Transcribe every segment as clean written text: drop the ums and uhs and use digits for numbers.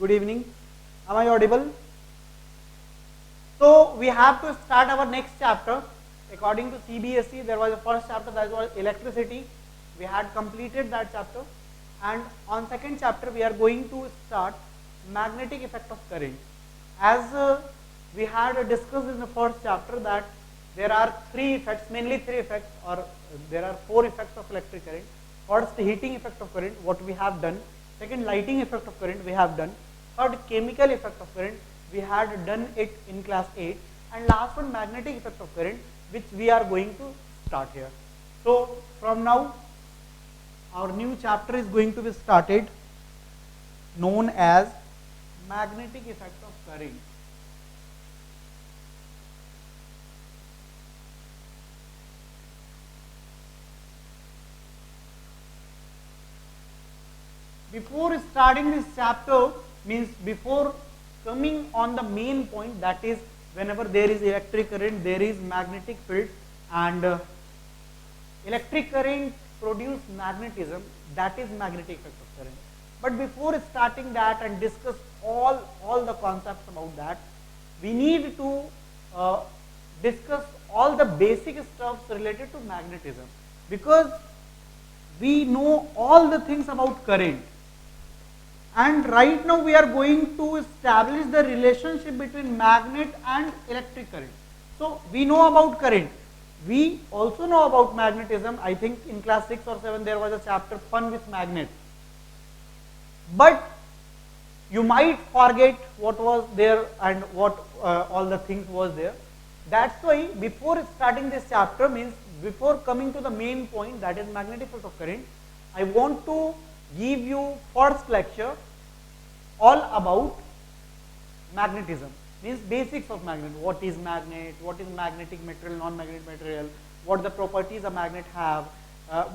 Good evening. Am I audible? So we have to start our next chapter. According to CBSE, there was a first chapter that was electricity. We had completed that chapter, and on second chapter we are going to start magnetic effect of current. As we had discussed in the first chapter that there are three effects, mainly three effects, or there are four effects of electric current. First, heating effect of current, what we have done. Second, lighting effect of current, we have done. Third, chemical effect of current, we had done it in class 8. And last one, magnetic effect of current, which we are going to start here. So from now, our new chapter is going to be started, known as magnetic effect of current. Before starting this chapter, means before coming on the main point, that is whenever there is electric current, there is magnetic field, and electric current produce magnetism, that is magnetic effect of current. But before starting that and discuss all the concepts about that, we need to discuss all the basic stuffs related to magnetism, because we know all the things about current. And right now we are going to establish the relationship between magnet and electric current. So we know about current. We also know about magnetism. I think in class 6 or 7 there was a chapter, fun with magnet. But you might forget what was there and what all the things was there. That's why before starting this chapter, means before coming to the main point, that is magnetic field of current, I want to give you first lecture all about magnetism, means basics of magnet. What is magnet, what is magnetic material, non-magnetic material, what the properties a magnet have,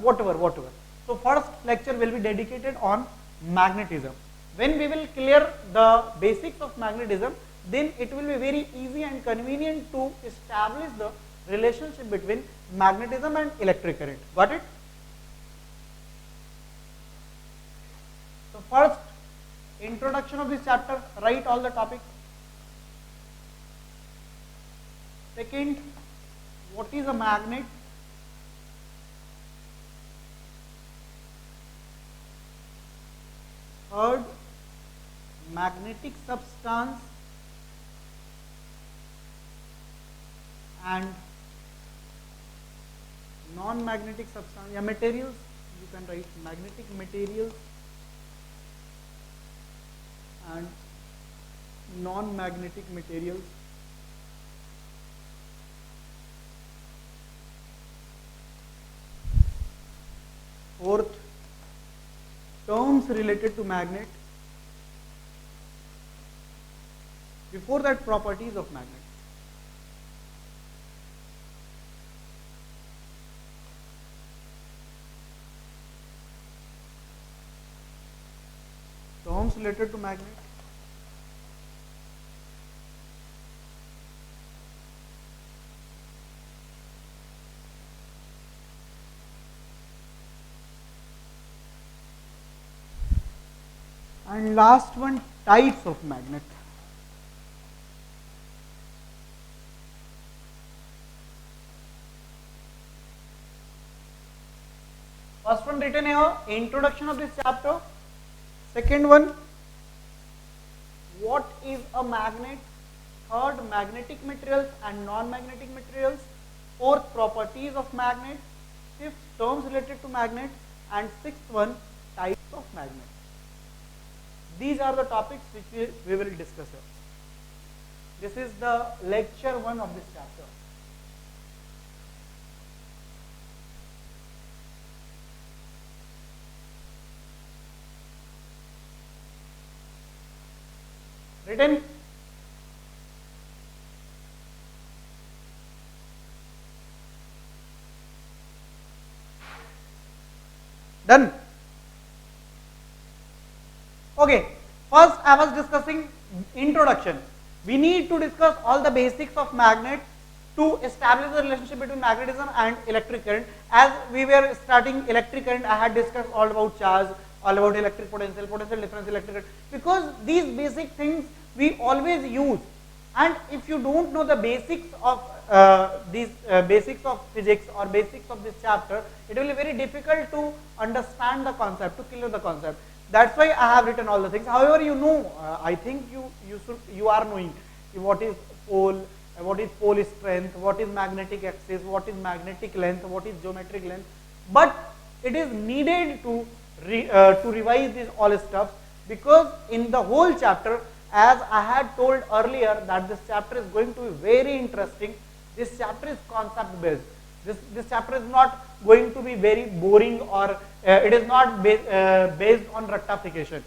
whatever. So first lecture will be dedicated on magnetism. When we will clear the basics of magnetism, then it will be very easy and convenient to establish the relationship between magnetism and electric current. Got it? So first, introduction of this chapter, write all the topics. Second, what is a magnet? Third, magnetic substance and non-magnetic substance, materials. You can write magnetic materials and non-magnetic materials. Fourth, terms related to magnet. Before that, properties of magnet. Terms related to magnet. And last one, types of magnet. First one written here, introduction of this chapter. Second one, what is a magnet? Third, magnetic materials and non-magnetic materials. Fourth, properties of magnet. Fifth, terms related to magnet. And sixth one, types of magnet. These are the topics which we will discuss here. This is the lecture 1 of this chapter. Written? Done? Okay, first I was discussing introduction. We need to discuss all the basics of magnet to establish the relationship between magnetism and electric current. As we were starting electric current, I had discussed all about charge, all about electric potential, potential difference, electric current, because these basic things we always use. And if you don't know the basics of these basics of physics or basics of this chapter, it will be very difficult to understand the concept, to clear the concept. That's why I have written all the things. However, you know, I think you are knowing what is pole, what is pole strength, what is magnetic axis, what is magnetic length, what is geometric length. But it is needed to revise these all stuff, because in the whole chapter, as I had told earlier, that this chapter is going to be very interesting. This chapter is concept based. This chapter is not going to be very boring, or it is not based on rectification.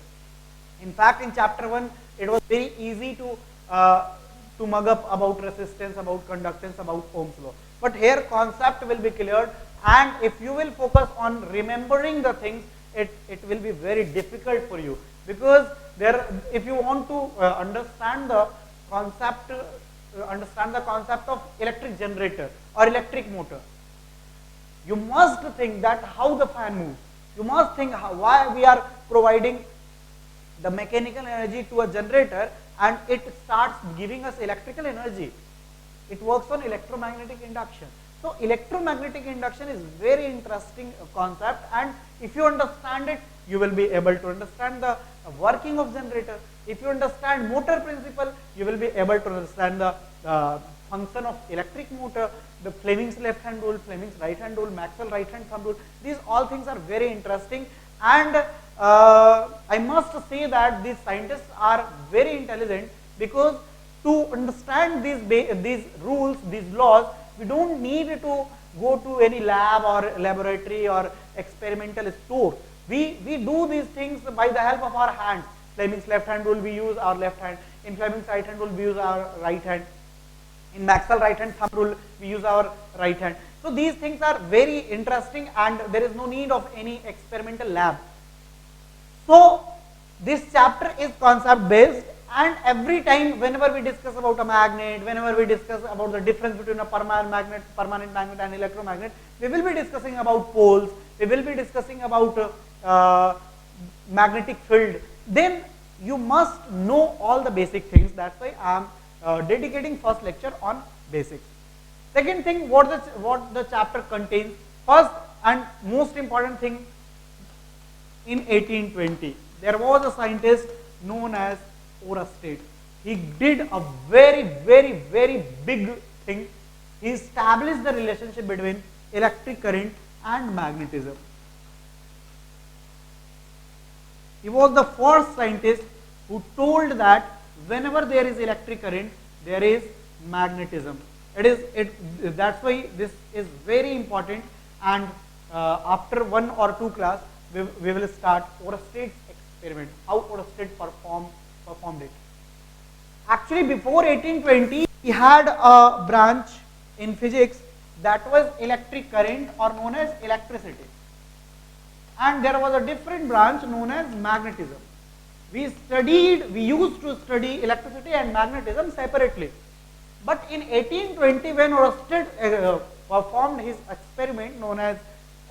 In fact, in chapter 1, it was very easy to mug up about resistance, about conductance, about Ohm's law. But here concept will be cleared, and if you will focus on remembering the things, it will be very difficult for you, because if you want to understand the concept of electric generator or electric motor, you must think that how the fan moves. You must think why we are providing the mechanical energy to a generator and it starts giving us electrical energy. It works on electromagnetic induction. So electromagnetic induction is very interesting concept, and if you understand it, you will be able to understand the working of generator. If you understand motor principle, you will be able to understand the function of electric motor, the Fleming's left hand rule, Fleming's right hand rule, Maxwell right hand thumb rule. These all things are very interesting, and I must say that these scientists are very intelligent, because to understand these rules, these laws, we don't need to go to any lab or laboratory or experimental store. We do these things by the help of our hands. Fleming's left hand rule, we use our left hand. In Fleming's right hand rule, we use our right hand. In Maxwell right hand thumb rule, we use our right hand. So these things are very interesting, and there is no need of any experimental lab. So this chapter is concept based, and every time whenever we discuss about a magnet, whenever we discuss about the difference between a permanent magnet and electromagnet, we will be discussing about poles, we will be discussing about magnetic field. Then you must know all the basic things. That's why I am dedicating first lecture on basics. Second thing, what the chapter contains. First and most important thing, in 1820, there was a scientist known as Oersted. He did a very, very, very big thing. He established the relationship between electric current and magnetism. He was the first scientist who told that whenever there is electric current, there is magnetism. That's why this is very important, and after 1 or 2 class, we will start Oersted's experiment, how Oersted performed it. Actually, before 1820, he had a branch in physics that was electric current, or known as electricity. And there was a different branch known as magnetism. We used to study electricity and magnetism separately. But in 1820, when Oersted performed his experiment known as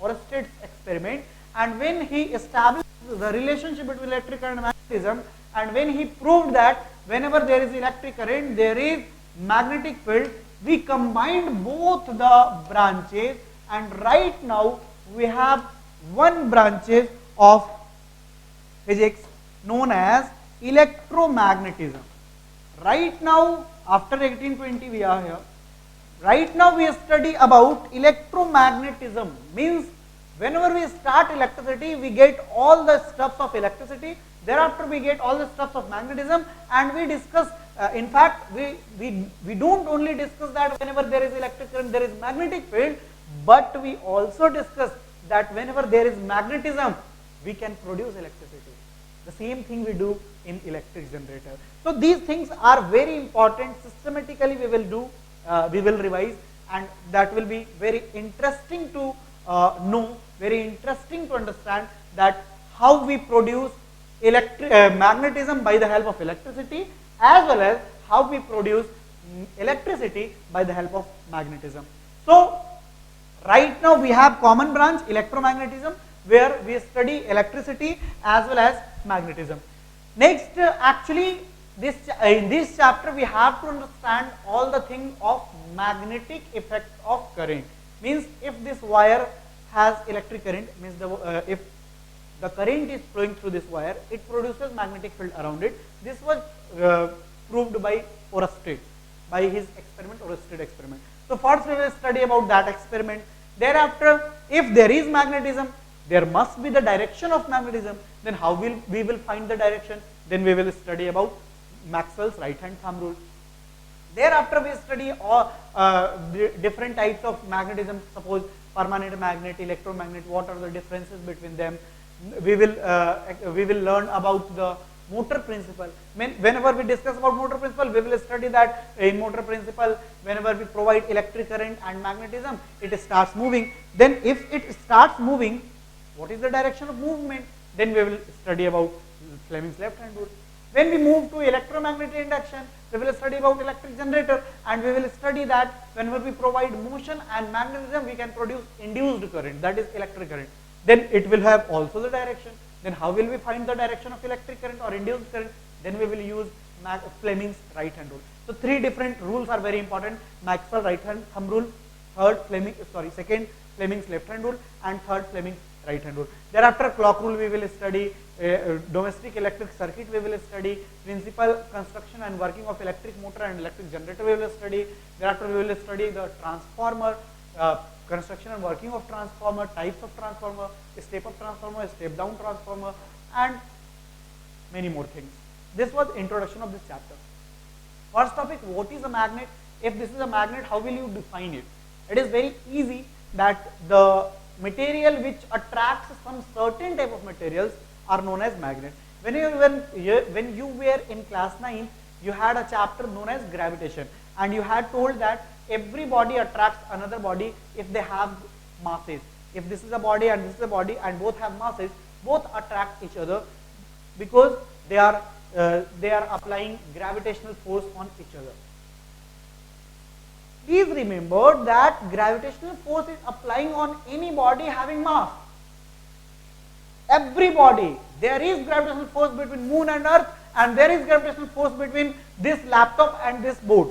Oersted's experiment, and when he established the relationship between electric and magnetism, and when he proved that whenever there is electric current, there is magnetic field, we combined both the branches, and right now we have one branches of physics known as electromagnetism. Right now, after 1820, we are here. Right now we study about electromagnetism. Means whenever we start electricity, we get all the stuffs of electricity. Thereafter we get all the stuffs of magnetism, and we discuss, in fact, we don't only discuss that whenever there is electric current, there is magnetic field, but we also discuss that whenever there is magnetism, we can produce electricity. The same thing we do in electric generator. So these things are very important. Systematically we will do, we will revise, and that will be very interesting to know, very interesting to understand that how we produce magnetism by the help of electricity, as well as how we produce electricity by the help of magnetism. So right now we have common branch electromagnetism. where we study electricity as well as magnetism. Next, actually, in this chapter we have to understand all the thing of magnetic effect of current. Means if this wire has electric current, means if the current is flowing through this wire, it produces magnetic field around it. This was proved by Oersted, by his experiment, Oersted experiment. So first we will study about that experiment. Thereafter, if there is magnetism, there must be the direction of magnetism. Then how we will find the direction? Then we will study about Maxwell's right hand thumb rule. Thereafter we study all different types of magnetism. Suppose permanent magnet, electromagnet. What are the differences between them? We will learn about the motor principle. Whenever we discuss about motor principle, we will study that in motor principle, whenever we provide electric current and magnetism, it starts moving. Then if it starts moving, what is the direction of movement? Then we will study about Fleming's left hand rule. When we move to electromagnetic induction, we will study about electric generator, and we will study that whenever we provide motion and magnetism, we can produce induced current, that is electric current. Then it will have also the direction. Then how will we find the direction of electric current or induced current? Then we will use Fleming's right hand rule. So three different rules are very important: Maxwell right hand thumb rule, second Fleming's left hand rule, and third Fleming's right hand rule. Thereafter clock rule we will study, domestic electric circuit we will study, principal construction and working of electric motor and electric generator we will study. Thereafter we will study the transformer, construction and working of transformer, types of transformer, step up transformer, step down transformer, and many more things. This was introduction of this chapter. First topic, what is a magnet? If this is a magnet, how will you define it? It is very easy, that the material which attracts some certain type of materials are known as magnet. When you were in class 9, you had a chapter known as gravitation, and you had told that every body attracts another body if they have masses. If this is a body and this is a body and both have masses, both attract each other because they are applying gravitational force on each other. Please remember that gravitational force is applying on any body having mass. Every body. There is gravitational force between moon and earth, and there is gravitational force between this laptop and this board.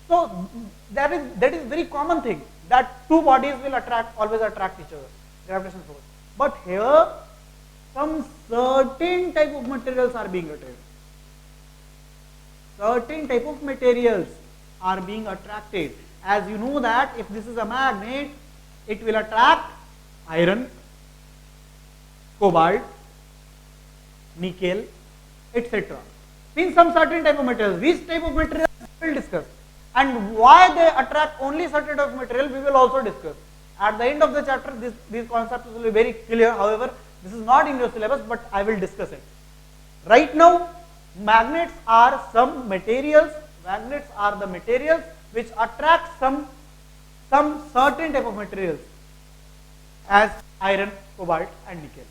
So that is very common thing, that two bodies will always attract each other, gravitational force. But here some certain type of materials are being attracted. Certain type of materials are being attracted. As you know that if this is a magnet, it will attract iron, cobalt, nickel, etc. Means some certain type of materials. Which type of materials we will discuss, and why they attract only certain type of material we will also discuss. At the end of the chapter, these concepts will be very clear. However, this is not in your syllabus, but I will discuss it. Right now, magnets are some materials. Magnets are the materials which attract some certain type of materials as iron, cobalt and nickel.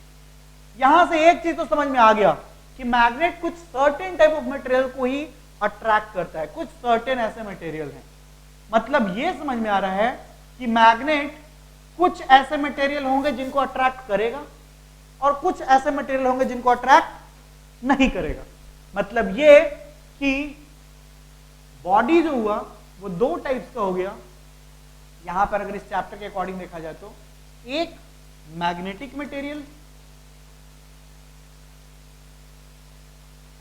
यहां से एक चीज तो समझ में आ गया कि magnet कुछ सर्टेन टाइप ऑफ मटेरियल को ही अट्रैक्ट करता है, कुछ सर्टेन ऐसे मटेरियल हैं. मतलब ये समझ में आ रहा है कि मैग्नेट कुछ ऐसे मटेरियल होंगे जिनको अट्रैक्ट करेगा और कुछ ऐसे मटेरियल होंगे जिनको अट्रैक्ट नहीं करेगा. मतलब ये कि बॉडी जो हुआ वो दो टाइप्स का हो गया. यहां पर अगर इस चैप्टर के अकॉर्डिंग देखा जाए तो एक मैग्नेटिक मटेरियल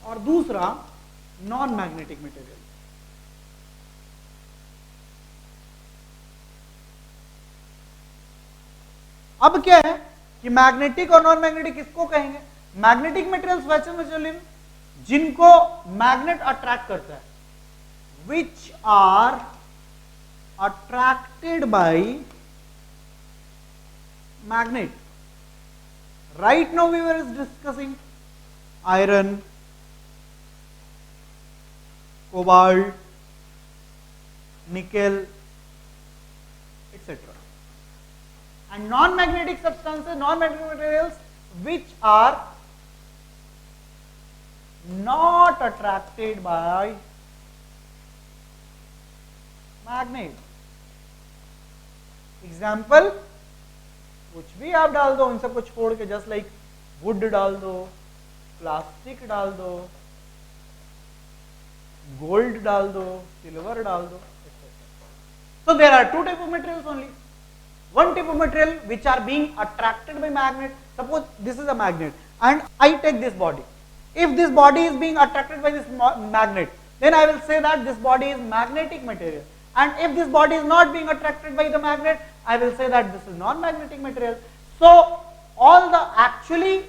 और दूसरा नॉन मैग्नेटिक मटेरियल. अब क्या है कि मैग्नेटिक और नॉन मैग्नेटिक किसको कहेंगे? मैग्नेटिक मटेरियल्स वैसे मटेरियल जिनको मैग्नेट अट्रैक्ट करता है, which are attracted by magnet. Right now we were discussing iron, cobalt, nickel, etc. And non-magnetic substances, non-magnetic materials which are not attracted by magnet. Example, कुछ भी आप डाल दो उन सबको छोड़ के, जस्ट लाइक वुड डाल दो, प्लास्टिक डाल दो, गोल्ड डाल दो, सिल्वर डाल दो, so there are two type of materials only. One type of material which are being attracted by magnet. Suppose this is a magnet and I take this body. If this body is being attracted by this magnet, then I will say that this body is magnetic material. And if this body is not being attracted by the magnet, I will say that this is non-magnetic material. So all the actually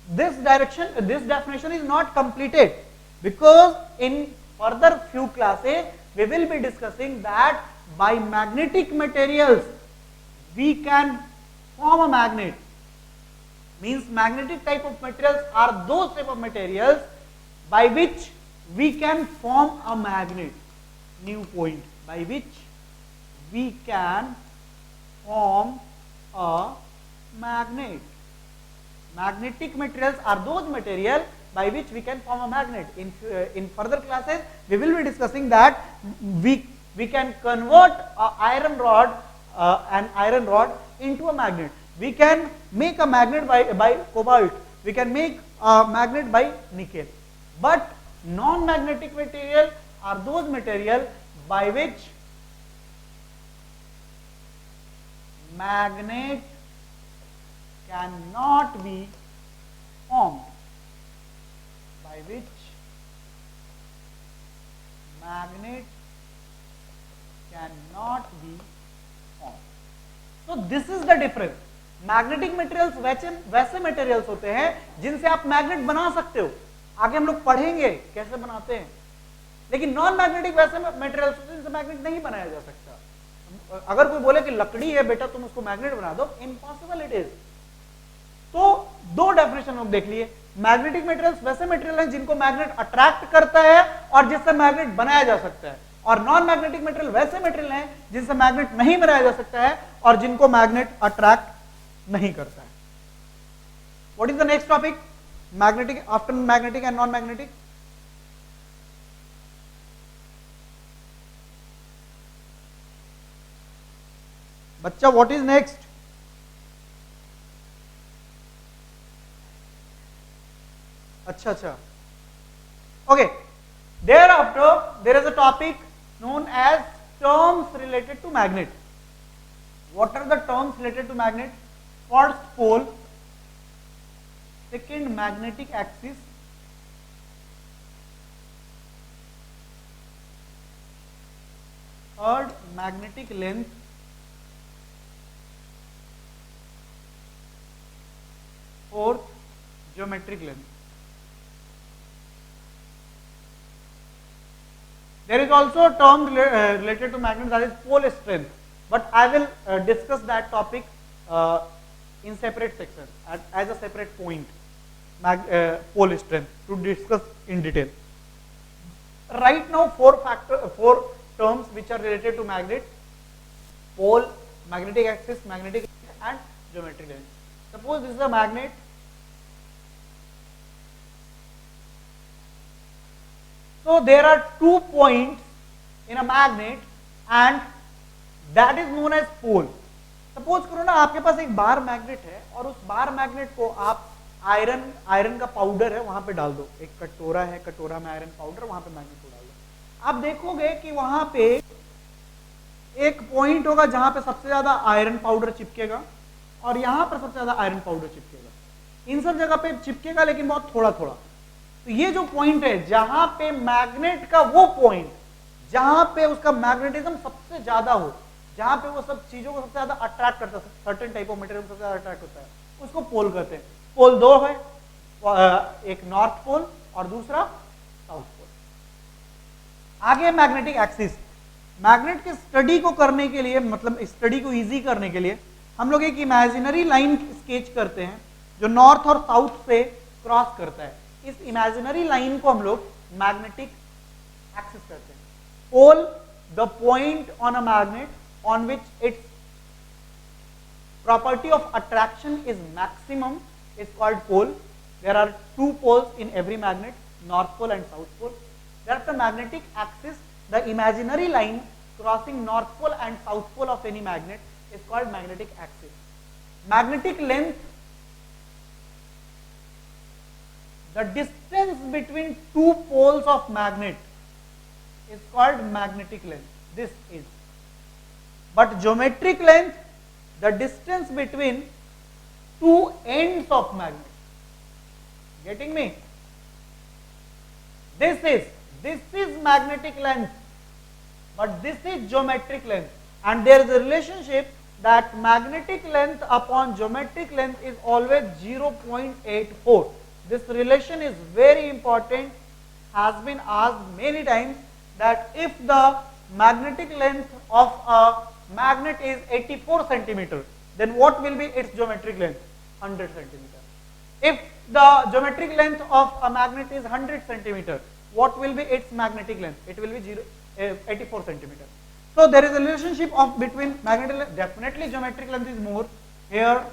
this definition is not completed, because in further few classes we will be discussing that by magnetic materials we can form a magnet. Means magnetic type of materials are those type of materials by which we can form a magnet. New point, by which we can form a magnet. Magnetic materials are those materials by which we can form a magnet. In further classes we will be discussing that we can convert an iron rod into a magnet. We can make a magnet by cobalt. We can make a magnet by nickel. But non-magnetic material are those material by which magnet cannot be formed. By which magnet cannot be formed. So this is the difference. Magnetic materials वैसे materials होते हैं जिनसे आप magnet बना सकते हो, आगे हम लोग पढ़ेंगे कैसे बनाते हैं। लेकिन नॉन मैग्नेटिक वैसे मटेरियल्स होते हैं जिनसे मैग्नेट नहीं बनाया जा सकता। अगर कोई बोले कि लकड़ी है बेटा तुम उसको मैग्नेट बना दो, इम्पॉसिबल इट इज। तो दो डेफिनेशन लोग देख लिए, मैग्नेटिक मटेरियल्स वैसे मटेरियल हैं जिनको मैग्नेट अट्रैक्ट करता है और जिससे मैग्नेट बनाया जा सकता है, और नॉन मैग्नेटिक मटेरियल वैसे मटेरियल हैं जिनसे मैग्नेट नहीं बनाया जा सकता है और जिनको मैग्नेट अट्रैक्ट नहीं करता है। What is the next topic? Magnetic, after magnetic and non magnetic. बच्चा व्हाट इज नेक्स्ट? अच्छा okay, thereafter there is a topic known as terms related to magnet. What are the terms related to magnet? First pole, second magnetic axis, third magnetic length, fourth geometric length. There is also a term related to magnet, that is pole strength, but I will discuss that topic in separate section as a separate point, pole strength, to discuss in detail. Right now four terms which are related to magnet: pole, magnetic axis, magnetic and geometric length. Suppose this is a magnet. So there are 2 points in a magnet and that is known as pole. Suppose करो ना आपके पास एक bar magnet है और उस bar magnet को आप iron का पाउडर है वहां पे डाल दो, एक कटोरा है, कटोरा में आयरन पाउडर, वहां पे मैग्नेट को डाल दो। आप देखोगे कि वहां पे एक पॉइंट होगा जहां पे सबसे ज्यादा आयरन पाउडर चिपकेगा और यहां पर सबसे ज्यादा आयरन पाउडर चिपकेगा। इन सब जगह पे चिपकेगा लेकिन बहुत थोड़ा थोड़ा। तो ये जो पॉइंट है जहां पे मैग्नेट का वो पॉइंट जहां पे उसका मैग्नेटिज्म सबसे ज्यादा हो, जहां पे वो सब चीजों को सबसे ज्यादा अट्रैक्ट करता है, सर्टेन टाइप ऑफ मटेरियल सबसे ज्यादा अट्रैक्ट होता है, उसको पोल कहते हैं। पोल 2 है, एक नॉर्थ पोल और दूसरा साउथ पोल। आगे मैग्नेटिक एक्सिस। मैग्नेट के स्टडी को करने के लिए, मतलब स्टडी को इजी करने के लिए हम लोग एक इमेजिनरी लाइन स्केच करते हैं जो नॉर्थ और साउथ से क्रॉस करता है। इस इमेजिनरी लाइन को हम लोग मैग्नेटिक एक्सिस कहते हैं। Pole, the point on a magnet on which its property of attraction is maximum is called pole. There are 2 poles in every magnet, north pole and south pole. Thereafter magnetic axis, the imaginary line crossing north pole and south pole of any magnet is called magnetic axis. magnetic length, the distance between two poles of magnet is called magnetic length. This is. But geometric length, the distance between two ends of magnet. Getting me? This is magnetic length, but this is geometric length, and there is a relationship that magnetic length upon geometric length is always 0.84. This relation is very important, has been asked many times, that if the magnetic length of a magnet is 84 centimeter, then what will be its geometric length? 100 centimeter. If the geometric length of a magnet is 100 centimeter, what will be its magnetic length? It will be 84 centimeter. So there is a relationship of between magnetic length. Definitely geometric length is more. Here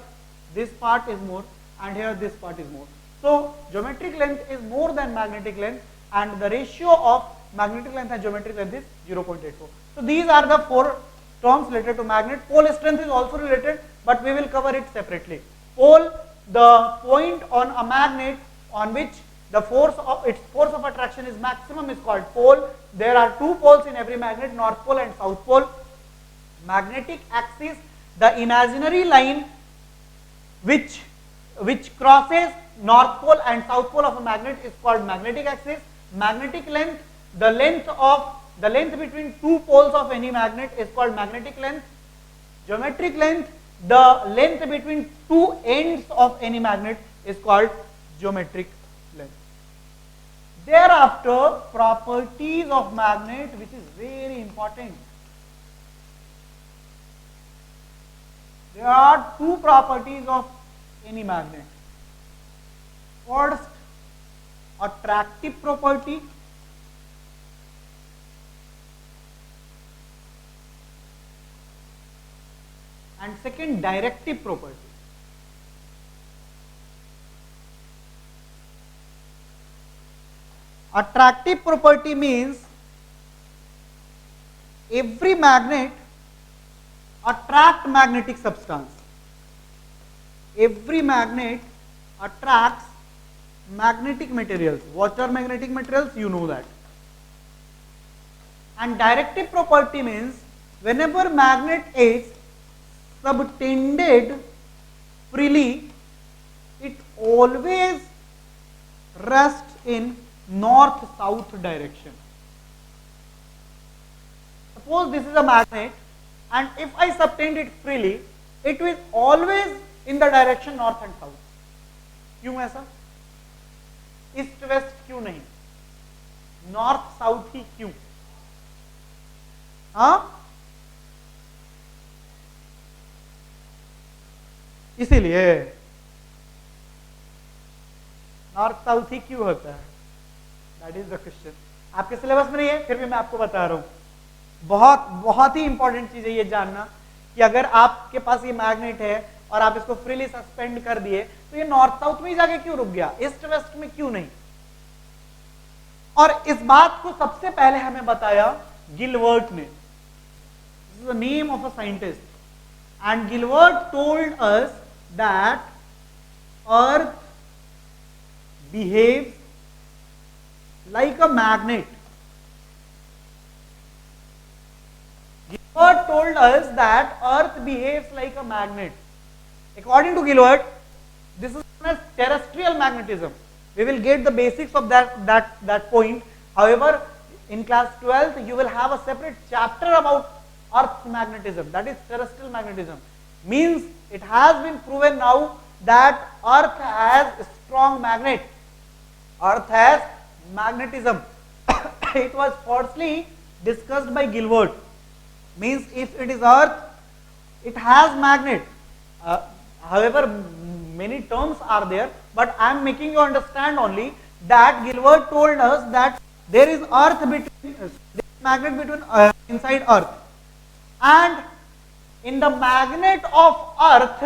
this part is more, and here this part is more. So geometric length is more than magnetic length, and the ratio of magnetic length and geometric length is 0.84. So these are the four terms related to magnet. Pole strength is also related, but we will cover it separately. Pole, the point on a magnet on which the force of its force of attraction is maximum, is called pole. There are two poles in every magnet, north pole and south pole. Magnetic axis, the imaginary line which crosses north pole and south pole of a magnet, is called magnetic axis. Magnetic length, the length between two poles of any magnet is called magnetic length. Geometric length, the length between two ends of any magnet is called geometric length. Thereafter, properties of magnet, which is very important. There are two properties of any magnet. First, attractive property, and second, directive property. Attractive property means every magnet attracts magnetic substance. Every magnet attracts magnetic materials. What are magnetic materials? You know that. And directive property means whenever magnet is subtended freely, it always rests in north-south direction. Suppose this is a magnet, and if I subtend it freely, it will always in the direction north and south. क्यों ऐसा? East west क्यों नहीं? North south ही क्यों? हाँ, इसीलिए north south ही क्यों होता है? That is the question. आपके सिलेबस में नहीं है, फिर भी मैं आपको बता रहा हूं. बहुत ही इंपॉर्टेंट चीज है ये जानना कि अगर आपके पास ये मैग्नेट है और आप इसको फ्रीली सस्पेंड कर दिए, तो ये नॉर्थ साउथ में ही जाके क्यों रुक गया, ईस्ट वेस्ट में क्यों नहीं? और इस बात को सबसे पहले हमें बताया गिलवर्ट ने. This is the name of a scientist, and गिलवर्ट told us that earth behaves like a magnet. Gilbert told us that Earth behaves like a magnet. According to Gilbert, this is known as terrestrial magnetism. We will get the basics of that point. However, in class 12th, you will have a separate chapter about Earth's magnetism. That is terrestrial magnetism. Means it has been proven now that Earth has a strong magnet. Earth has magnetism. It was firstly discussed by Gilbert. Means if it is Earth, it has magnet. However, many terms are there, but I am making you understand only that Gilbert told us that there is Earth between, there is magnet between inside Earth, and in the magnet of Earth,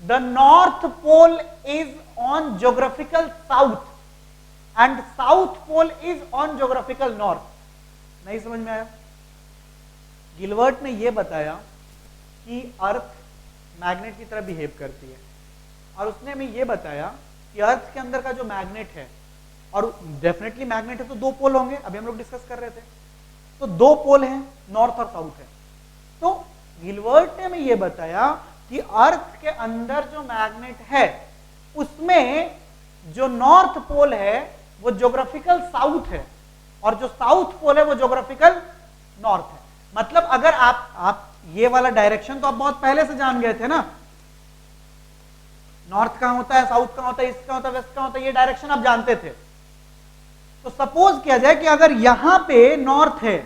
the north pole is on geographical south and south pole is on geographical north. नहीं समझ में आया? गिलवर्ट ने यह बताया कि earth magnet की तरह बिहेव करती है। और उसने हमें ये बताया कि अर्थ के अंदर का जो मैग्नेट है, और डेफिनेटली मैग्नेट है तो दो पोल होंगे, अभी हम लोग डिस्कस कर रहे थे, तो दो पोल हैं, नॉर्थ और साउथ है। तो गिलबर्ट ने हमें ये बताया कि अर्थ के अंदर जो मैग्नेट है उसमें जो नॉर्थ पोल है वो ज्योग्राफिकल साउथ है, और जो साउथ पोल है वो ज्योग्राफिकल नॉर्थ है। मतलब अगर आप ये वाला डायरेक्शन तो आप बहुत पहले से जान गए थे ना, नॉर्थ कहां होता है, साउथ कहां होता है, ईस्ट कहां होता है, वेस्ट कहां होता है, ये डायरेक्शन आप जानते थे। तो सपोज किया जाए कि अगर यहां पे नॉर्थ है,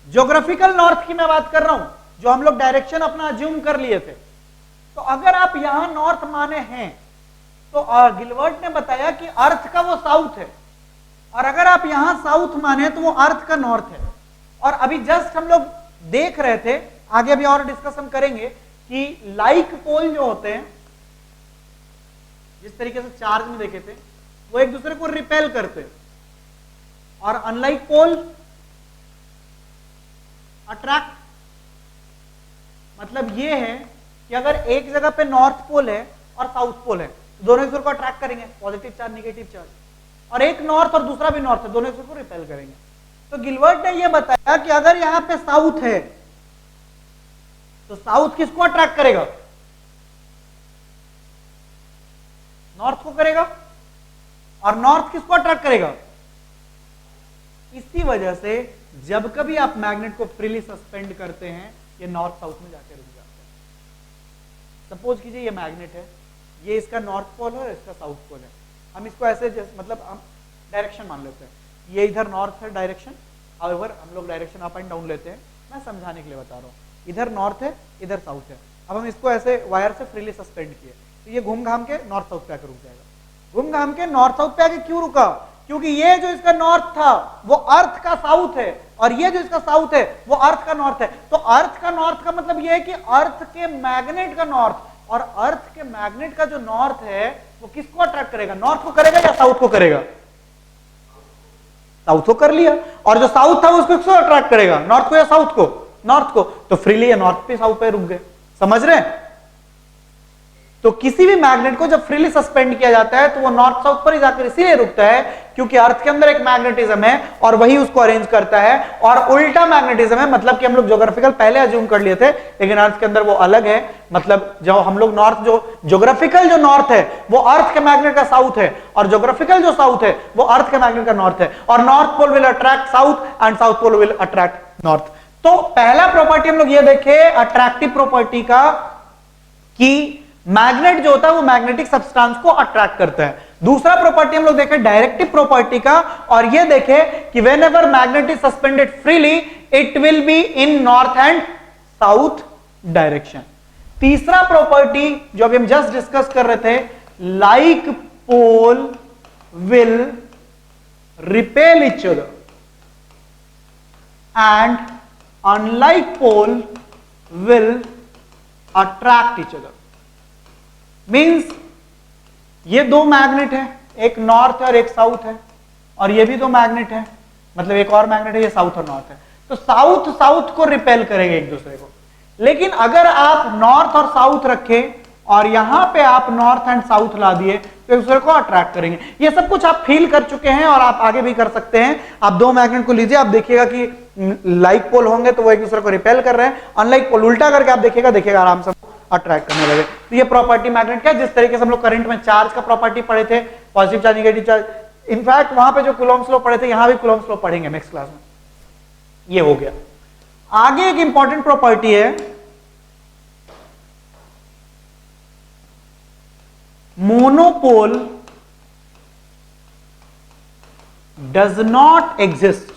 ज्योग्राफिकल नॉर्थ की मैं बात कर रहा हूं, जो हम लोग डायरेक्शन अपना अज्यूम कर लिए थे, तो अगर आप यहां नॉर्थ माने हैं तो गिलबर्ट ने बताया कि अर्थ का वो साउथ है, और अगर आप यहां साउथ माने तो वो अर्थ का नॉर्थ है। और अभी जस्ट हम लोग देख रहे थे, आगे अभी और डिस्कस हम करेंगे कि लाइक पोल जो होते हैं, जिस तरीके से चार्ज में देखे थे, वो एक दूसरे को रिपेल करते हैं, और अनलाइक पोल अट्रैक्ट। मतलब ये है कि अगर एक जगह पे नॉर्थ पोल है और साउथ पोल है, तो दोनों एक दूसरे को अट्रैक्ट करेंगे, पॉजिटिव चार्ज नेगेटिव चार्ज, और एक नॉर्थ और दूसरा भी नॉर्थ है, दोनों एक दूसरे को रिपेल करेंगे। तो गिलबर्ट ने यह बताया कि अगर यहां पे साउथ है तो साउथ किसको अट्रैक्ट करेगा, नॉर्थ को करेगा, और नॉर्थ किसको अट्रैक्ट करेगा। इसी वजह से जब कभी आप मैग्नेट को फ्रीली सस्पेंड करते हैं, ये नॉर्थ साउथ में जाके रुक जाते हैं। सपोज कीजिए ये मैग्नेट है, ये इसका नॉर्थ पोल है और इसका साउथ पोल है। हम इसको ऐसे मतलब हम डायरेक्शन मान लेते हैं, ये इधर नॉर्थ है डायरेक्शन, हाउएवर हम लोग डायरेक्शन अप एंड डाउन लेते हैं, मैं समझाने के लिए बता रहा हूँ। इधर नॉर्थ है, इधर साउथ है। अब हम इसको ऐसे वायर से फ्रीली सस्पेंड किए, तो ये घूम घाम के नॉर्थ साउथ पे आकर रुक जाएगा। घूम घाम के नॉर्थ साउथ पे आके क्यों रुका, क्योंकि ये जो इसका नॉर्थ था वो अर्थ का साउथ है, और ये जो इसका साउथ है वो अर्थ का नॉर्थ है। तो अर्थ का नॉर्थ का मतलब ये है कि अर्थ के मैग्नेट का नॉर्थ, और अर्थ के मैग्नेट का जो नॉर्थ है वो किसको अट्रैक्ट करेगा, नॉर्थ को करेगा या साउथ को करेगा, साउथ को कर लिया। और जो साउथ था वो उसको किसको अट्रैक्ट करेगा, नॉर्थ को या साउथ को, नॉर्थ को। तो फ्रीली नॉर्थ पे साउथ पे रुक गए, समझ रहे हैं। तो किसी भी मैग्नेट को जब फ्रीली सस्पेंड किया जाता है तो वो नॉर्थ साउथ पर ही जाकर इसीलिए रुकता है क्योंकि अर्थ के अंदर एक मैग्नेटिज्म है और वही उसको अरेंज करता है, और उल्टा मैग्नेटिज्म है, मतलब कि हम लोग ज्योग्राफिकल पहले अज्यूम कर लिए थे, लेकिन अर्थ के अंदर वो अलग है। मतलब जो हम लोग नॉर्थ, जो ज्योग्राफिकल जो नॉर्थ है वो अर्थ के मैग्नेट का साउथ है, और ज्योग्राफिकल जो साउथ है वो अर्थ के मैग्नेट का नॉर्थ है, और north pole will attract south and south pole will attract north. तो पहला प्रॉपर्टी हम लोग ये देखे अट्रैक्टिव प्रॉपर्टी का, कि मैग्नेट जो होता है वो मैग्नेटिक सब्सटेंस को अट्रैक्ट करता है। दूसरा प्रॉपर्टी हम लोग देखे डायरेक्टिव प्रॉपर्टी का, और ये देखे कि whenever magnet is suspended freely it will be in north and south direction. तीसरा प्रॉपर्टी जो अभी हम जस्ट डिस्कस कर रहे थे, like pole will repel each other and unlike pole will attract each other. Means ये दो मैग्नेट है, एक नॉर्थ और एक साउथ है, और ये भी दो मैग्नेट है, मतलब एक और मैग्नेट है, ये साउथ और नॉर्थ है। तो साउथ साउथ को रिपेल करेंगे एक दूसरे को। लेकिन अगर आप नॉर्थ और साउथ रखें और यहां पे आप नॉर्थ एंड साउथ ला दिए तो एक दूसरे को अट्रैक्ट करेंगे। ये सब कुछ आप फील कर चुके हैं और आप आगे भी कर सकते हैं। आप दो मैग्नेट को लीजिए, आप देखिएगा कि लाइक पोल होंगे तो वो एक दूसरे को रिपेल कर रहे हैं, अनलाइक पोल उल्टा करके आप देखिएगा आराम से अट्रैक्ट करने लगे। तो ये प्रॉपर्टी मैग्नेट का, जिस तरीके से हम लोग करंट में चार्ज का प्रॉपर्टी पढ़े थे, positive charge negative charge, in fact वहां पे जो कूलॉम्स लॉ पढ़े थे यहां भी कूलॉम्स लॉ पढ़ेंगे नेक्स्ट क्लास में। ये हो गया। आगे एक इंपॉर्टेंट प्रॉपर्टी है मोनोपोल डज नॉट एग्जिस्ट।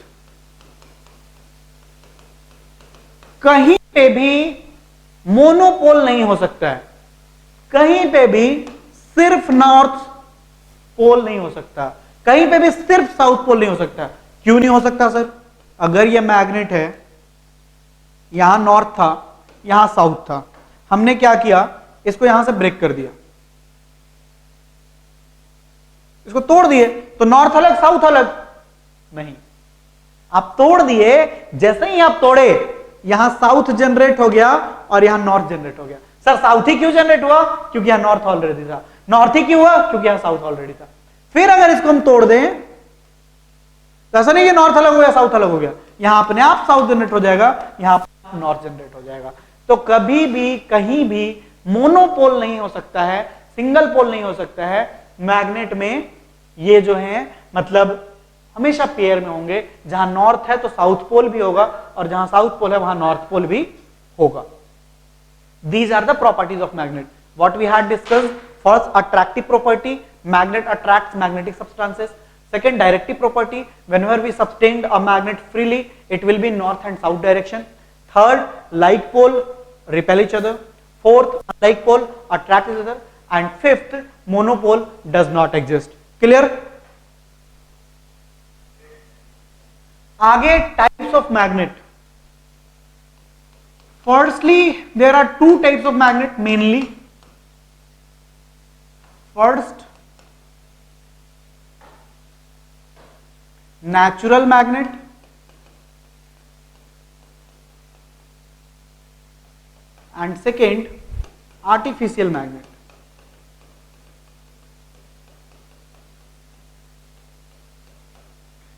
कहीं पे भी मोनोपोल नहीं हो सकता है, कहीं पे भी सिर्फ नॉर्थ पोल नहीं हो सकता, कहीं पे भी सिर्फ साउथ पोल नहीं हो सकता। क्यों नहीं हो सकता सर? अगर ये मैग्नेट है, यहां नॉर्थ था, यहां साउथ था, हमने क्या किया, इसको यहां से ब्रेक कर दिया, इसको तोड़ दिए, तो नॉर्थ अलग साउथ अलग नहीं, आप तोड़ दिए। जैसे ही आप तोड़े, यहां साउथ जनरेट हो गया और यहां नॉर्थ जनरेट हो गया। सर साउथ ही क्यों जनरेट हुआ? क्योंकि यहां नॉर्थ ऑलरेडी था। नॉर्थ ही क्यों हुआ? क्योंकि यहां साउथ ऑलरेडी था। फिर अगर इसको हम तोड़ दें तो ऐसा नहीं कि नॉर्थ अलग हो गया साउथ अलग हो गया, यहां अपने आप साउथ जनरेट हो जाएगा, यहां नॉर्थ जनरेट हो जाएगा। तो कभी भी कहीं भी मोनोपोल नहीं हो सकता है, सिंगल पोल नहीं हो सकता है मैग्नेट में। ये जो है मतलब हमेशा पेयर में होंगे, जहां नॉर्थ है तो साउथ पोल भी होगा और जहां साउथ पोल है वहां नॉर्थ पोल भी होगा। These are the properties of magnet. What we had discussed: first, attractive property, magnet attracts magnetic substances. Second, directive property, whenever we subtend a magnet freely, it will be in north and south direction. Third, like pole repel each other. Fourth, unlike pole attract each other. And fifth, monopole does not exist. Clear? आगे types of magnet. Firstly, there are two types of magnet mainly. First, natural magnet, and second, artificial magnet.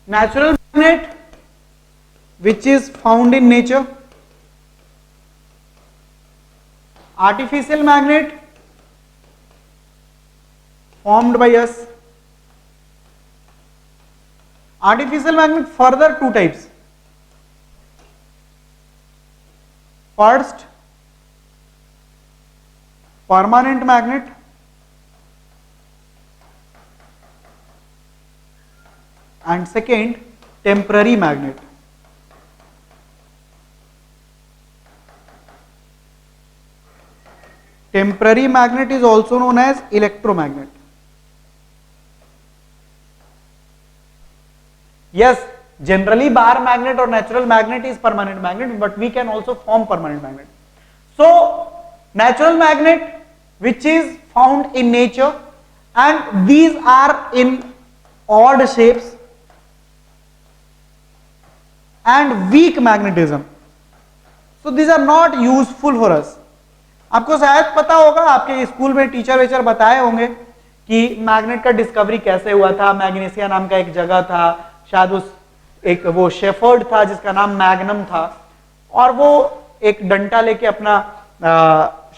Natural magnet, which is found in nature. Artificial magnet, formed by us. Artificial magnet, further two types. First, permanent magnet, and second, temporary magnet. Temporary magnet is also known as electromagnet. Yes, generally bar magnet or natural magnet is permanent magnet, but we can also form permanent magnet. So, natural magnet which is found in nature, and these are in odd shapes, and weak magnetism. So these are not useful for us. आपको शायद पता होगा, आपके school में teacher वेचर बताए होंगे कि magnet का डिस्कवरी कैसे हुआ था। मैग्नीसिया नाम का एक जगह था, शायद उस एक वो शेफर्ड था जिसका नाम मैग्नम था, और वो एक डंटा लेके अपना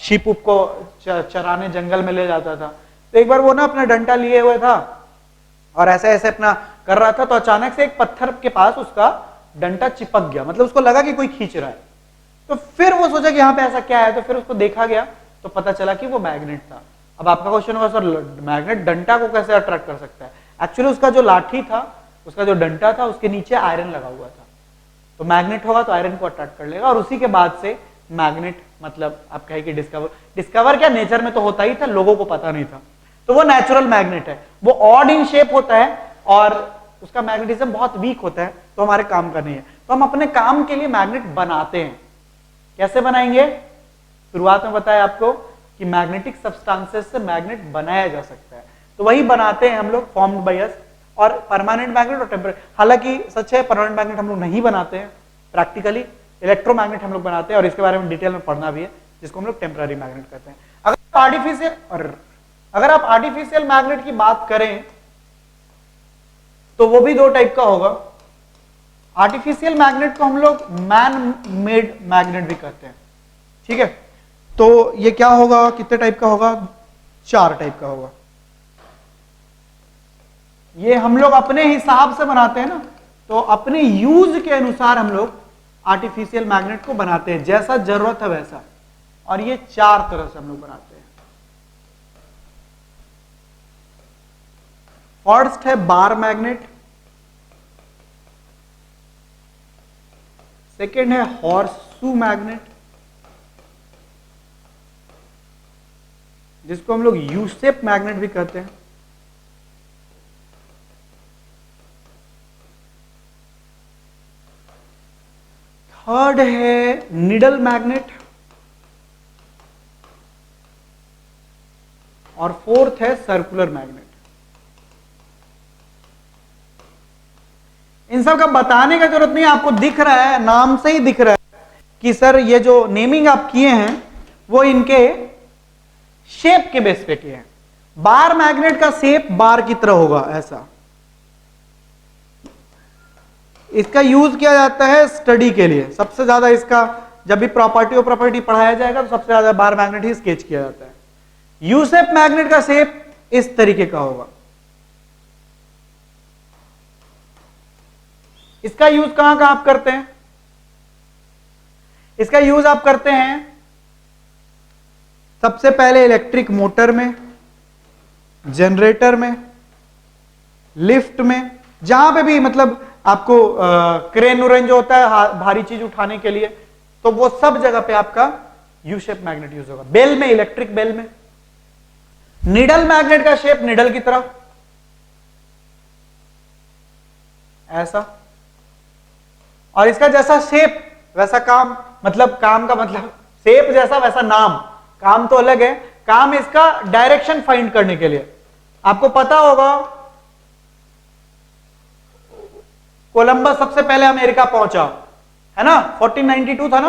शीप को चराने जंगल में ले जाता था। तो एक बार वो ना अपना डंटा लिए हुए था और ऐसे ऐसे अपना कर रहा था, तो अचानक से एक पत्थर के पास उसका डंटा चिपक गया, मतलब उसको लगा कि कोई खींच रहा है। तो फिर वो सोचा कि यहाँ पे ऐसा क्या है, तो फिर उसको देखा गया तो पता चला कि वो मैग्नेट था। अब आपका क्वेश्चन होगा, सर मैग्नेट डंटा को कैसे अट्रैक्ट कर सकता है? एक्चुअली उसका जो लाठी था, उसका जो डंटा था, उसके नीचे आयरन लगा हुआ था, तो मैग्नेट होगा तो आयरन को अट्रैक्ट कर लेगा, और उसी के बाद से मैग्नेट मतलब आप कहे कि डिस्कवर क्या, नेचर में तो होता ही था, लोगों को पता नहीं था। तो वो नेचुरल मैग्नेट है, वो ऑड इन शेप होता है और उसका मैग्नेटिज्म बहुत वीक होता है, तो हमारे काम का नहीं है। तो हम अपने काम के लिए मैग्नेट बनाते हैं। कैसे बनाएंगे? शुरुआत में बताया आपको कि मैग्नेटिक सब्सटेंसेस से मैग्नेट बनाया जा सकता है, तो वही बनाते हैं हम लोग, फॉर्म्ड बाय अस। और परमानेंट मैग्नेट और टेम्पररी, हालांकि सच है परमानेंट मैग्नेट हम लोग नहीं बनाते हैं प्रैक्टिकली, इलेक्ट्रोमैग्नेट हम लोग बनाते हैं, और इसके बारे में डिटेल में पढ़ना भी है, जिसको हम लोग टेम्पररी मैग्नेट कहते हैं। अगर आप आर्टिफिशियल मैग्नेट की बात करें तो वो भी दो टाइप का होगा। आर्टिफिशियल मैग्नेट को हम लोग मैन मेड मैग्नेट भी कहते हैं, ठीक है। तो ये क्या होगा, कितने टाइप का होगा? 4 टाइप का होगा। ये हम लोग अपने हिसाब से बनाते हैं ना, तो अपने यूज के अनुसार हम लोग आर्टिफिशियल मैग्नेट को बनाते हैं, जैसा जरूरत है वैसा, और ये 4 तरह से हम लोग बनाते हैं। फर्स्ट है बार मैग्नेट, सेकेंड है हॉर्सशू मैग्नेट, जिसको हम लोग यू शेप मैग्नेट भी कहते हैं। थर्ड है निडल मैग्नेट, और फोर्थ है सर्कुलर मैग्नेट। इन सब का बताने का जरूरत नहीं, आपको दिख रहा है, नाम से ही दिख रहा है कि सर ये जो नेमिंग आप किए हैं वो इनके शेप के बेस पे किए हैं। बार मैग्नेट का शेप बार की तरह होगा ऐसा। इसका यूज किया जाता है स्टडी के लिए, सबसे ज्यादा इसका जब भी प्रॉपर्टी पढ़ाया जाएगा तो सबसे ज्यादा बार मैग्नेट ही स्केच किया जाता है। यू शेप मैग्नेट का शेप इस तरीके का होगा। इसका यूज कहां कहां आप करते हैं? इसका यूज आप करते हैं सबसे पहले इलेक्ट्रिक मोटर में, जनरेटर में, लिफ्ट में, जहां पे भी मतलब आपको क्रेन उरेन जो होता है भारी चीज उठाने के लिए, तो वो सब जगह पे आपका यू शेप मैग्नेट यूज होगा। बेल में, इलेक्ट्रिक बेल में। निडल मैग्नेट का शेप निडल की तरह ऐसा, और इसका जैसा शेप वैसा काम, मतलब काम का मतलब शेप जैसा वैसा नाम। काम तो अलग है, काम इसका डायरेक्शन फाइंड करने के लिए। आपको पता होगा कोलंबस सबसे पहले अमेरिका पहुंचा, है ना, 1492 था ना,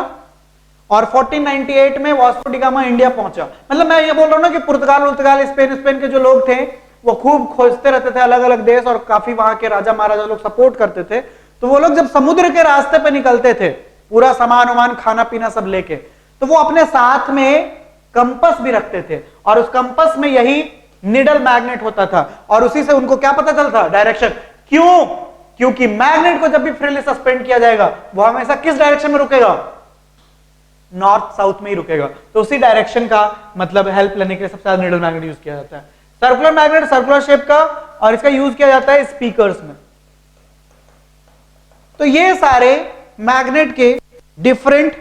और 1498 में वास्को डी गामा इंडिया पहुंचा। मतलब मैं ये बोल रहा हूं ना कि पुर्तगाल, स्पेन के जो लोग थे वो खूब खोजते रहते थे अलग अलग देश, और काफी वहां के राजा महाराजा लोग सपोर्ट करते थे। तो वो लोग जब समुद्र के रास्ते पे निकलते थे, पूरा सामान वामान खाना पीना सब लेके, तो वो अपने साथ में कंपस भी रखते थे, और उस कंपस में यही निडल मैग्नेट होता था, और उसी से उनको क्या पता चलता? डायरेक्शन। क्यों? क्योंकि मैग्नेट को जब भी फ्रीली सस्पेंड किया जाएगा वो हमेशा किस डायरेक्शन में रुकेगा? नॉर्थ साउथ में ही रुकेगा। तो उसी डायरेक्शन का मतलब हेल्प लेने के लिए सबसे ज्यादा निडल मैग्नेट यूज किया जाता है। सर्कुलर मैग्नेट सर्कुलर शेप का, और इसका यूज किया जाता है स्पीकर्स में। तो ये सारे मैग्नेट के डिफरेंट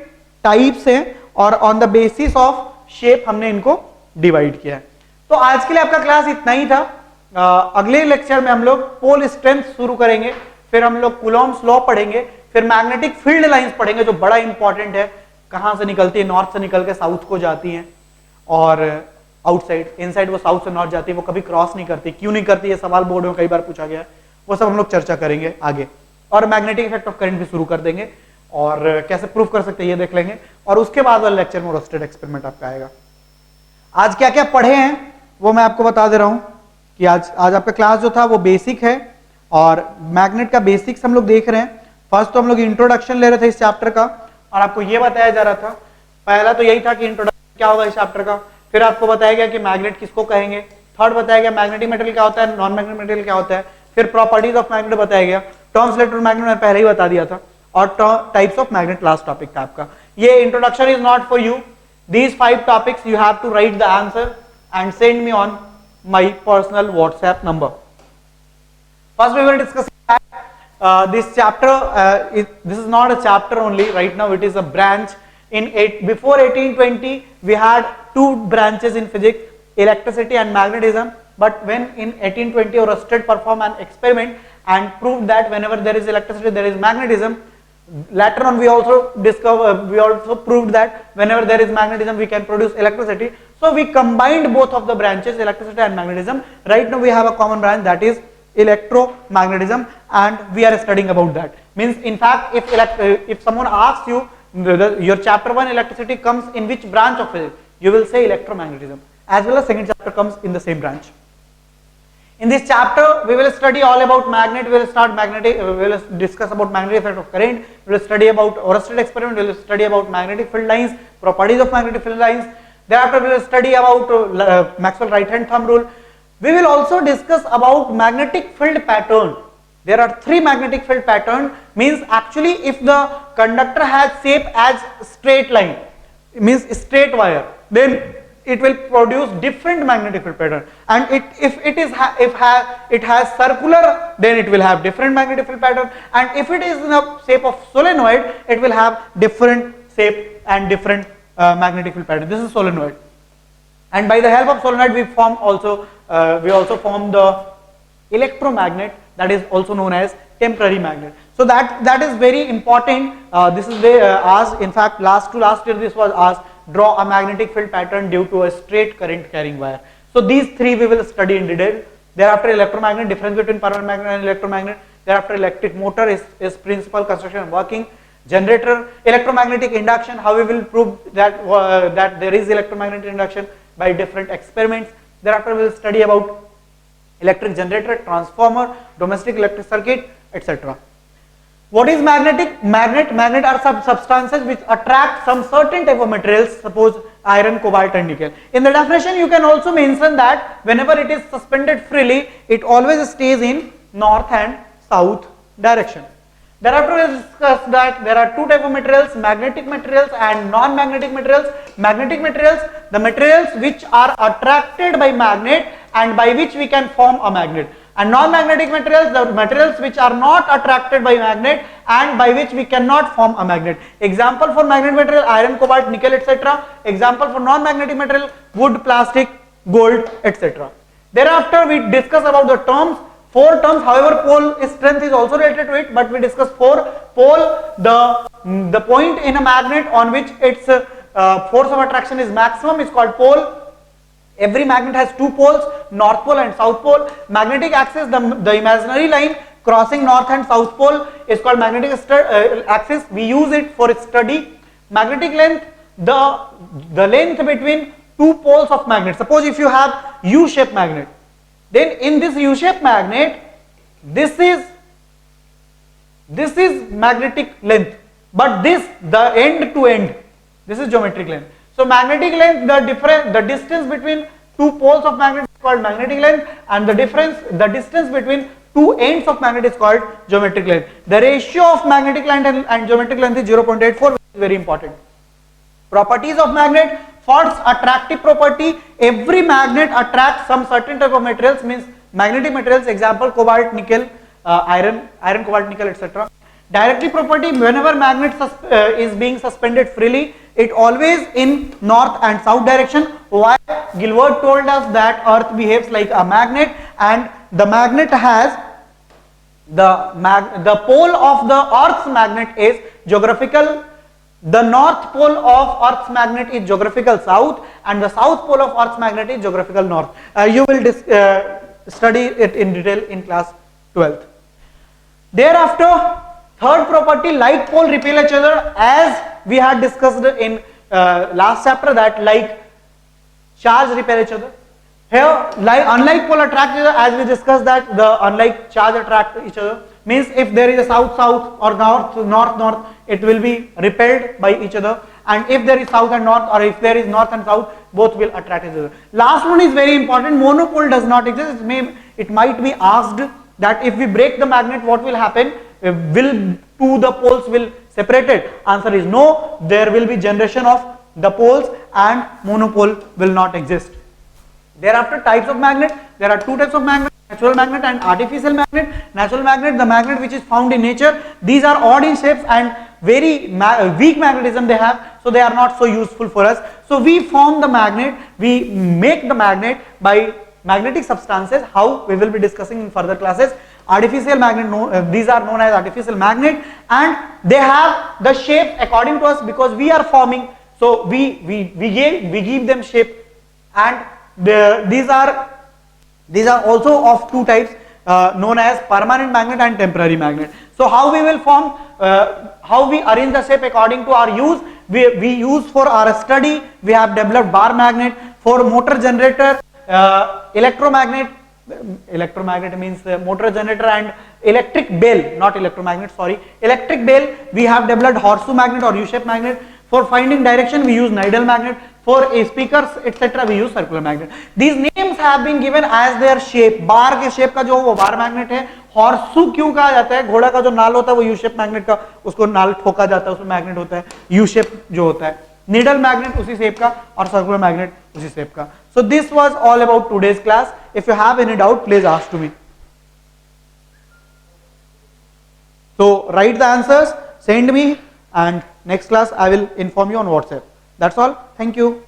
टाइप्स हैं, और on the basis of shape हमने इनको डिवाइड किया है। तो आज के लिए आपका क्लास इतना ही था। अगले लेक्चर में हम लोग पोल स्ट्रेंथ शुरू करेंगे, फिर हम लोग कूलॉम्स लॉ पढ़ेंगे, फिर मैग्नेटिक फील्ड लाइंस पढ़ेंगे जो बड़ा इंपॉर्टेंट है। कहां से निकलती है? नॉर्थ से निकल के साउथ को जाती हैं, और आउटसाइड इनसाइड वो साउथ से नॉर्थ जाती है, वो कभी क्रॉस नहीं करती। क्यों नहीं करती? ये सवाल बोर्ड में कई बार पूछा गया है, वो सब हम लोग चर्चा करेंगे आगे। और मैग्नेटिक इफेक्ट ऑफ करंट भी शुरू कर देंगे, और कैसे प्रूफ कर सकते हैं ये देख लेंगे। और उसके बाद वाले लेक्चर में रोस्टेड एक्सपेरिमेंट आपका आएगा। आज क्या क्या पढ़े हैं वो मैं आपको बता दे रहा हूं कि आज आपका क्लास जो था वो बेसिक है, और मैग्नेट का बेसिक्स हम लोग देख रहे हैं। फर्स्ट तो हम लोग इंट्रोडक्शन ले रहे थे इस चैप्टर का, और आपको ये बताया जा रहा था, पहला तो यही था कि इंट्रोडक्शन क्या होगा इस चैप्टर का। फिर आपको बताया गया कि मैग्नेट किसको कहेंगे। थर्ड बताया गया मैग्नेटिक मटेरियल क्या होता है, नॉन मैग्नेटिक मटेरियल क्या होता है। फिर प्रॉपर्टीज ऑफ मैग्नेट बताया गया। टर्म्स इलेक्ट्रोमैग्नेट मैं पहले ही बता दिया था, और types of magnet last topic था आपका। ये introduction is not for you. These 5 topics you have to write the answer and send me on my personal WhatsApp number. First we will discuss this chapter. This is not a chapter only. Right now it is a branch. Before 1820 we had 2 branches in physics, electricity and magnetism. But when in 1820 Oersted performed an experiment and proved that whenever there is electricity there is magnetism. Later on we also proved that whenever there is magnetism we can produce electricity. So we combined both of the branches, electricity and magnetism. Right now we have a common branch, that is electromagnetism, and we are studying about that. Means in fact if someone asks you your chapter 1 electricity comes in which branch of physics, you will say electromagnetism, as well as second chapter comes in the same branch. In this chapter we will study all about magnet. We will discuss about magnetic effect of current. We will study about Oersted experiment. We will study about magnetic field lines, properties of magnetic field lines. Thereafter we will study about Maxwell right hand thumb rule. We will also discuss about magnetic field pattern. There are 3 magnetic field pattern. Means actually if the conductor has shape as straight line, means straight wire, then it will produce different magnetic field pattern, and if it has circular, then it will have different magnetic field pattern, and if it is in the shape of solenoid, it will have different shape and different magnetic field pattern. This is solenoid, and by the help of solenoid we also form the electromagnet, that is also known as temporary magnet. So that is very important. This is asked, in fact last year this was asked, draw a magnetic field pattern due to a straight current carrying wire. So these 3 we will study in detail. Thereafter electromagnet, difference between permanent magnet and electromagnet. Thereafter electric motor is principle, construction and working. Generator, electromagnetic induction, how we will prove that that there is electromagnetic induction by different experiments. Thereafter we will study about electric generator, transformer, domestic electric circuit, etc. What is magnetic? Magnet are substances which attract some certain type of materials, suppose iron, cobalt and nickel. In the definition you can also mention that whenever it is suspended freely, it always stays in north and south direction. Thereafter we will discuss that there are two types of materials, magnetic materials and non-magnetic materials. Magnetic materials, the materials which are attracted by magnet and by which we can form a magnet. And non-magnetic materials, the materials which are not attracted by magnet and by which we cannot form a magnet. Example for magnetic material, iron, cobalt, nickel, etc. Example for non-magnetic material, wood, plastic, gold, etc. Thereafter we discuss about the terms. 4 terms, however pole strength is also related to it, but we discuss 4. Pole, the point in a magnet on which its force of attraction is maximum is called pole. Every magnet has 2 poles, north pole and south pole. Magnetic axis, the imaginary line crossing north and south pole is called magnetic axis. We use it for its study. Magnetic length, the length between 2 poles of magnet. Suppose if you have U-shaped magnet, then in this U-shaped magnet, this is magnetic length, but the end to end, this is geometric length. So magnetic length, the distance between 2 poles of magnet is called magnetic length, and the distance between 2 ends of magnet is called geometric length. The ratio of magnetic length and geometric length is 0.84, which is very important. Properties of magnet. First, attractive property. Every magnet attracts some certain type of materials, means magnetic materials. Example, cobalt, nickel, iron, cobalt, nickel, etc. Directive property. Whenever magnet is being suspended freely, it always in north and south direction. Why? Gilbert told us that Earth behaves like a magnet, and the magnet has the pole of the Earth's magnet is geographical. The north pole of Earth's magnet is geographical south, and the south pole of Earth's magnet is geographical north. You will study it in detail in class 12th. Thereafter, third property, like pole repel each other, as we had discussed in last chapter, that like charge repel each other. Here, unlike pole attract each other, as we discussed that the unlike charge attract each other. Means if there is a south-south or north-north, it will be repelled by each other, and if there is south and north, or if there is north and south, both will attract each other. Last one is very important. Monopole does not exist. It might be asked that if we break the magnet, what will happen? Will the poles will separated? Answer is no. There will be generation of the poles and monopole will not exist. Thereafter, types of magnet. There are 2 types of magnet: natural magnet and artificial magnet. Natural magnet, the magnet which is found in nature. These are odd in shapes and very weak magnetism they have, so they are not so useful for us. So we form the magnet, we make the magnet by magnetic substances, how we will be discussing in further classes. Artificial magnet, these are known as artificial magnet, and they have the shape according to us, because we are forming, so we give them shape, and these are also of 2 types, known as permanent magnet and temporary magnet. So how we will form, how we arrange the shape according to our use, we use for our study. We have developed bar magnet. For motor generator, electromagnet means motor generator, and electric bell, not electromagnet, sorry, electric bell, we have developed horseshoe magnet or U-shaped magnet. For finding direction, we use nidal magnet. For speakers, etc., we use circular magnet. These names have been given as their shape. बार के shape का जो वो bar magnet है, horseshoe क्यों कहा जाता है? घोड़ा का जो नाल होता है वो यू शेप मैग्नेट का, उसको नाल ठोका जाता है, उसमें मैग्नेट होता है, यू शेप जो होता है. नीडल मैग्नेट उसी शेप का और सर्कुलर मैग्नेट उसी शेप का. So this was all about today's class. If you have any doubt, please ask to me. So write the answers, send me, and next class I will inform you on WhatsApp. That's all. Thank you.